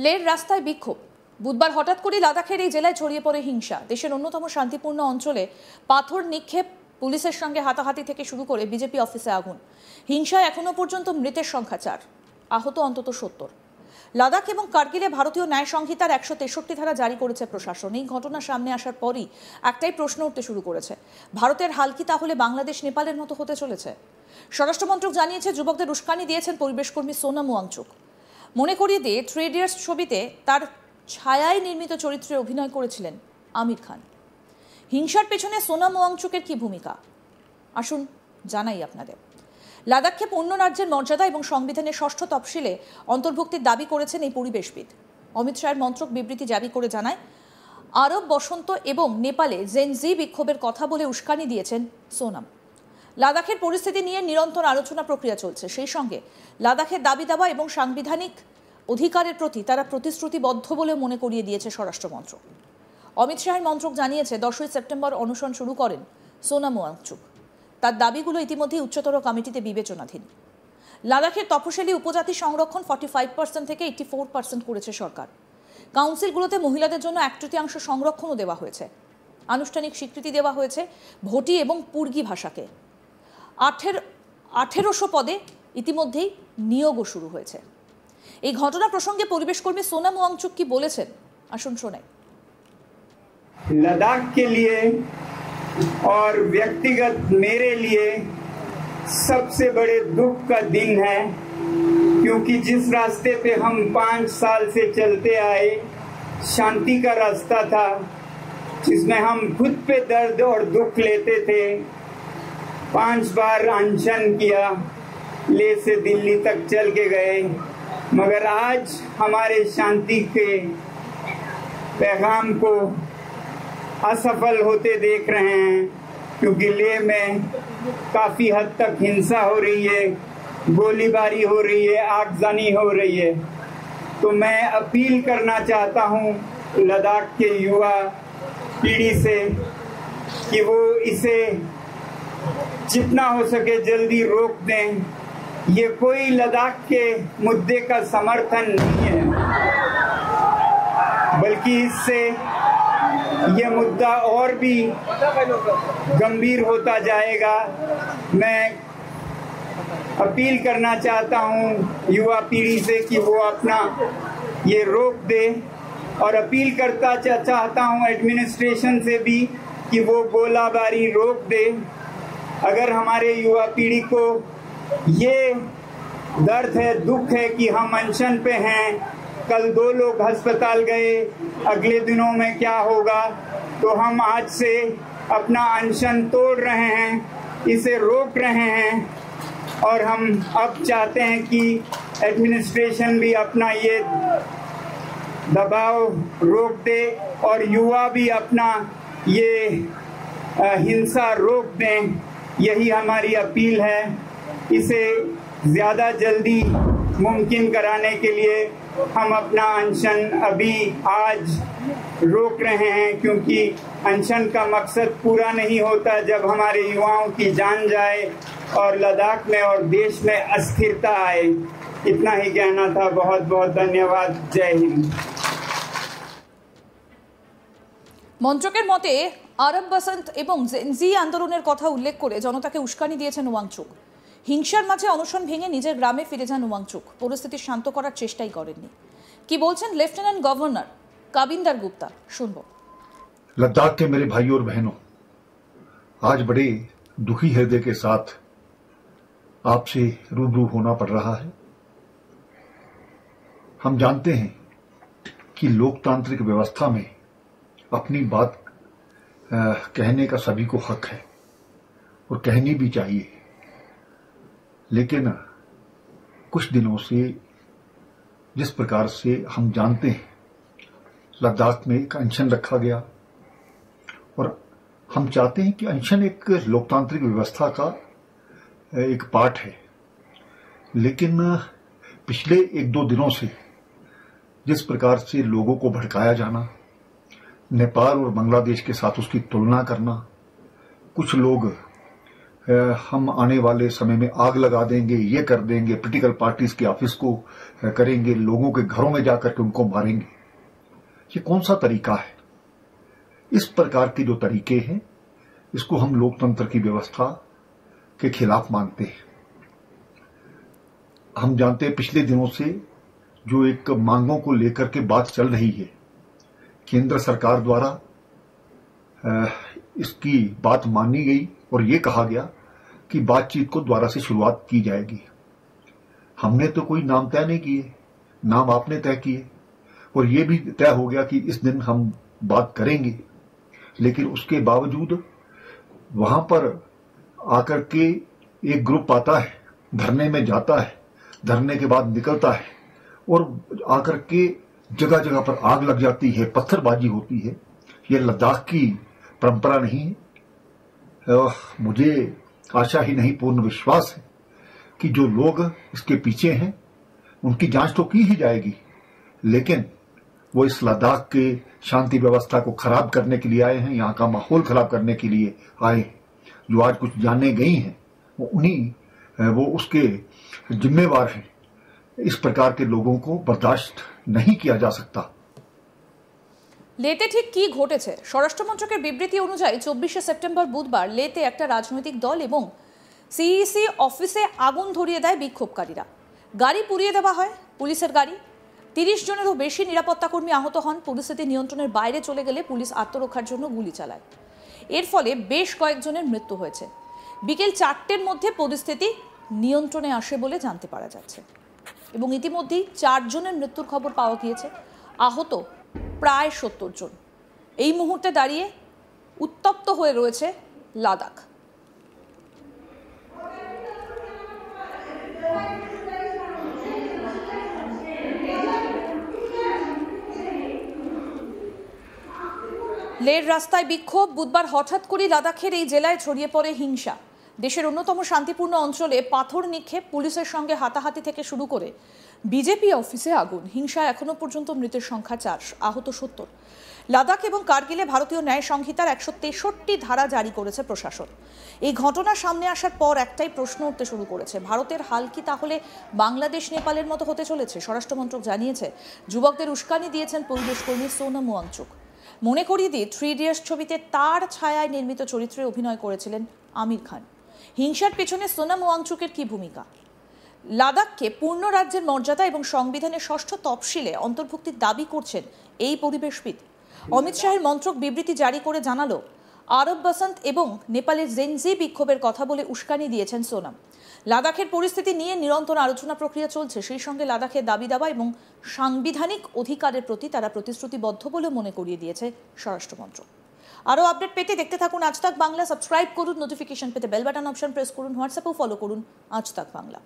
লের রাস্তায় বিক্ষোভ। বুধবার হঠাৎ করে লাদাখের এই জেলায় ছড়িয়ে পড়ে হিংসা। দেশের অন্যতম শান্তিপূর্ণ অঞ্চলে পাথর নিক্ষেপ, পুলিশের সঙ্গে হাতাহাতি থেকে শুরু করে বিজেপি অফিসে আগুন। হিংসায় এখনো পর্যন্ত মৃতের সংখ্যা 4, আহত অন্তত 70। লাদাখ এবং কার্গিলে ভারতীয় ন্যায় সংহিতার 163 ধারা জারি করেছে প্রশাসন। এই ঘটনা সামনে আসার পরই একটাই প্রশ্ন উঠতে শুরু করেছে, ভারতের হাল কি তাহলে বাংলাদেশ নেপালের মতো হতে চলেছে? স্বরাষ্ট্রমন্ত্রক জানিয়েছে, যুবকদের উস্কানি দিয়েছেন পরিবেশকর্মী সোনাম ওয়াংচুক। মনে করিয়ে দিয়ে 3 ইডিয়টস ছবিতে তার ছায়ায় নির্মিত চরিত্রে অভিনয় করেছিলেন আমির খান। হিংসার পেছনে সোনাম ওয়াংচুকের কি ভূমিকা, আসুন জানাই আপনাদের। লাদাখকে পূর্ণ রাজ্যের মর্যাদা এবং সংবিধানের 6ষ্ঠ তফসিলে অন্তর্ভুক্তির দাবি করেছেন এই পরিবেশবিদ। অমিত শাহের মন্ত্রক বিবৃতি জারি করে জানায়, আরব বসন্ত এবং নেপালে জেনজি বিক্ষোভের কথা বলে উস্কানি দিয়েছেন সোনাম। লাদাখের পরিস্থিতি নিয়ে নিরন্তর আলোচনা প্রক্রিয়া চলছে। সেই সঙ্গে লাদাখের দাবি দাবা এবং সাংবিধানিক অধিকারের প্রতি তারা প্রতিশ্রুতিবদ্ধ বলে মনে করিয়ে দিয়েছে স্বরাষ্ট্রমন্ত্রক। অমিত শাহের মন্ত্রক জানিয়েছে, 10ই সেপ্টেম্বর অনশন শুরু করেন সোনাম ওয়াংচুক। তার দাবিগুলো ইতিমধ্যেই উচ্চতর কমিটিতে বিবেচনাধীন। লাদাখের তপশিলি উপজাতি সংরক্ষণ 45% থেকে 84% করেছে সরকার। কাউন্সিলগুলোতে মহিলাদের জন্য 1/3 সংরক্ষণও দেওয়া হয়েছে। আনুষ্ঠানিক স্বীকৃতি দেওয়া হয়েছে ভোটি এবং পুর্গি ভাষাকে। 1800 পদে ইতিমধ্যেই নিয়োগও শুরু হয়েছে। এই ঘটনা প্রসঙ্গে পরিবেশকর্মী সোনাম ওয়াংচুক কি বলেছেন, আসুন শোনাই। लद्दाख के लिए और व्यक्तिगत मेरे लिए सबसे बड़े दुख का दिन है, क्योंकि जिस रास्ते पे हम 5 साल से चलते आए, शांति का रास्ता था, जिसमें हम खुद पे दर्द और दुख लेते थे। 5 बार अनशन किया, ले से दिल्ली तक चल के गए, मगर आज हमारे शांति के पैगाम को असफल होते देख रहे हैं, क्योंकि लेह में काफ़ी हद तक हिंसा हो रही है, गोलीबारी हो रही है, आगजनी हो रही है। तो मैं अपील करना चाहता हूं लद्दाख के युवा पीढ़ी से कि वो इसे जितना हो सके जल्दी रोक दें। ये कोई लद्दाख के मुद्दे का समर्थन नहीं है, बल्कि इससे यह मुद्दा और भी गंभीर होता जाएगा। मैं अपील करना चाहता हूं युवा पीढ़ी से कि वो अपना ये रोक दे, और अपील करता चाहता हूं एडमिनिस्ट्रेशन से भी कि वो गोलाबारी रोक दे। अगर हमारे युवा पीढ़ी को ये दर्द है, दुख है कि हम अनशन पे हैं, कल 2 लोग अस्पताल गए, अगले दिनों में क्या होगा, तो हम आज से अपना अनशन तोड़ रहे हैं, इसे रोक रहे हैं। और हम अब चाहते हैं कि एडमिनिस्ट्रेशन भी अपना ये दबाव रोक दे और युवा भी अपना ये हिंसा रोक दें। यही हमारी अपील है। इसे ज़्यादा जल्दी मुमकिन कराने के लिए हम अपना अनशन अभी आज रोक रहे हैं, क्योंकि अनशन का मकसद पूरा नहीं होता जब हमारे युवाओं की जान जाए और लद्दाख में और देश में अस्थिरता आए। इतना ही कहना था। बहुत बहुत धन्यवाद। जय हिंद। মন্ত্রকের মতে আরব বসন্ত এবং জেনজি আন্দোলনের কথা উল্লেখ করে জনতাকে উস্কানি দিয়েছেন ওয়াংচুক। হিংসার মাঝে অনশন ভেঙে নিজের গ্রামে ফিরে যান ওয়াংচুক। পরিস্থিতি শান্ত করার চেষ্টাই করেননি। কি বলছেন লেফটেন্যান্ট গভর্নর কাবিন্দর गुप्ता, শুনবো। लद्दाख के मेरे भाइयों और बहनों, आज बड़े दुखी हृदय के साथ आपसे रूबरू होना पड़ रहा है। हम जानते हैं कि लोकतांत्रिक व्यवस्था में अपनी बात कहने का सभी को हक है और कहनी भी चाहिए, लेकिन कुछ दिनों से जिस प्रकार से हम जानते हैं लद्दाख में एक अनशन रखा गया, और हम चाहते हैं कि अनशन एक लोकतांत्रिक व्यवस्था का एक पार्ट है, लेकिन पिछले 1-2 दिनों से जिस प्रकार से लोगों को भड़काया जाना, नेपाल और बांग्लादेश के साथ उसकी तुलना करना, कुछ लोग हम आने वाले समय में आग लगा देंगे, ये कर देंगे, पॉलिटिकल पार्टीज के ऑफिस को करेंगे, लोगों के घरों में जाकर के उनको मारेंगे। ये कौन सा तरीका है? इस प्रकार के जो तरीके हैं, इसको हम लोकतंत्र की व्यवस्था के खिलाफ मानते हैं। हम जानते हैं पिछले दिनों से जो एक मांगों को लेकर के बात चल रही है, केंद्र सरकार द्वारा इसकी बात मानी गई और ये कहा गया कि बातचीत को दोबारा से शुरुआत की जाएगी। हमने तो कोई नाम तय नहीं किए, नाम आपने तय किए और ये भी तय हो गया कि इस दिन हम बात करेंगे, लेकिन उसके बावजूद वहां पर आकर के एक ग्रुप आता है, धरने में जाता है, धरने के बाद निकलता है और आकर के जगह जगह पर आग लग जाती है, पत्थरबाजी होती है। ये लद्दाख की परंपरा नहीं है। मुझे आशा ही नहीं पूर्ण विश्वास है कि जो लोग इसके पीछे हैं उनकी जांच तो की ही जाएगी, लेकिन वो इस लद्दाख के शांति व्यवस्था को खराब करने के लिए आए हैं, यहाँ का माहौल खराब करने के लिए आए हैं। जो आज कुछ जाने गई हैं वो उसके जिम्मेवार हैं। इस प्रकार के लोगों को बर्दाश्त नहीं किया जा सकता। লেতে ঠিক কি ঘটেছে? স্বরাষ্ট্র মন্ত্রকের বিবৃতি অনুযায়ী 24শে সেপ্টেম্বর বুধবার লেতে একটা রাজনৈতিক দল এবং সিইসি অফিসে আগুন ধরিয়ে দেয় বিক্ষোভকারীরা। গাড়ি পুড়িয়ে দেওয়া হয়, পুলিশের গাড়ি। 30 জনেরও বেশি নিরাপত্তাকর্মী আহত হন। পরিস্থিতি নিয়ন্ত্রণের বাইরে চলে গেলে পুলিশ আত্মরক্ষার জন্য গুলি চালায়। এর ফলে বেশ কয়েকজনের মৃত্যু হয়েছে। বিকেল 4টের মধ্যে পরিস্থিতি নিয়ন্ত্রণে আসে বলে জানতে পারা যাচ্ছে এবং ইতিমধ্যেই 4 জনের মৃত্যুর খবর পাওয়া গিয়েছে। আহত প্রায় 70 জন। এই মুহূর্তে দাঁড়িয়ে উত্তপ্ত হয়ে রয়েছে লাদাখ। লের রাস্তায় বিক্ষোভ। বুধবার হঠাৎ করে লাদাখের এই জেলায় ছড়িয়ে পড়ে হিংসা। দেশের অন্যতম শান্তিপূর্ণ অঞ্চলে পাথর নিক্ষেপ, পুলিশের সঙ্গে হাতাহাতি থেকে শুরু করে বিজেপি অফিসে আগুন। হিংসায় এখনো পর্যন্ত মৃতের সংখ্যা 4, আহত 70। লাদাখ এবং কার্গিলে ভারতীয় ন্যায় সংহিতার 163 ধারা জারি করেছে প্রশাসন। এই ঘটনা সামনে আসার পর একটাই প্রশ্ন উঠতে শুরু করেছে, ভারতের হাল কি তাহলে বাংলাদেশ নেপালের মতো হতে চলেছে? স্বরাষ্ট্রমন্ত্রক জানিয়েছে, যুবকদের উস্কানি দিয়েছেন পরিবেশ কর্মী সোনাম ওয়াংচুক। মনে করিয়ে দিই, 3 ইডিয়টস ছবিতে তার ছায়ায় নির্মিত চরিত্রে অভিনয় করেছিলেন আমির খান। হিংসার পেছনে সোনাম ওয়াংচুকের কি ভূমিকা? লাদাখকে পূর্ণ রাজ্যের মর্যাদা এবং সংবিধানের 6ষ্ঠ তফসিলে অন্তর্ভুক্তির দাবি করছেন এই পরিবেশবিদ। অমিত শাহের মন্ত্রক বিবৃতি জারি করে জানালো, আরব বসন্ত এবং নেপালের জেনজি বিক্ষোভের কথা বলে উস্কানি দিয়েছেন সোনাম। লাদাখের পরিস্থিতি নিয়ে নিরন্তর আলোচনা প্রক্রিয়া চলছে। সেই সঙ্গে লাদাখের দাবি দাবা এবং সাংবিধানিক অধিকারের প্রতি তারা প্রতিশ্রুতিবদ্ধ বলে মনে করিয়ে দিয়েছে স্বরাষ্ট্রমন্ত্রক। আরও আপডেট পেতে দেখতে থাকুন আজ তাক বাংলা। সাবস্ক্রাইব করুন, নোটিফিকেশন পেতে বেল বাটন অপশন প্রেস করুন, হোয়াটসঅ্যাপেও ফলো করুন আজ তাক বাংলা।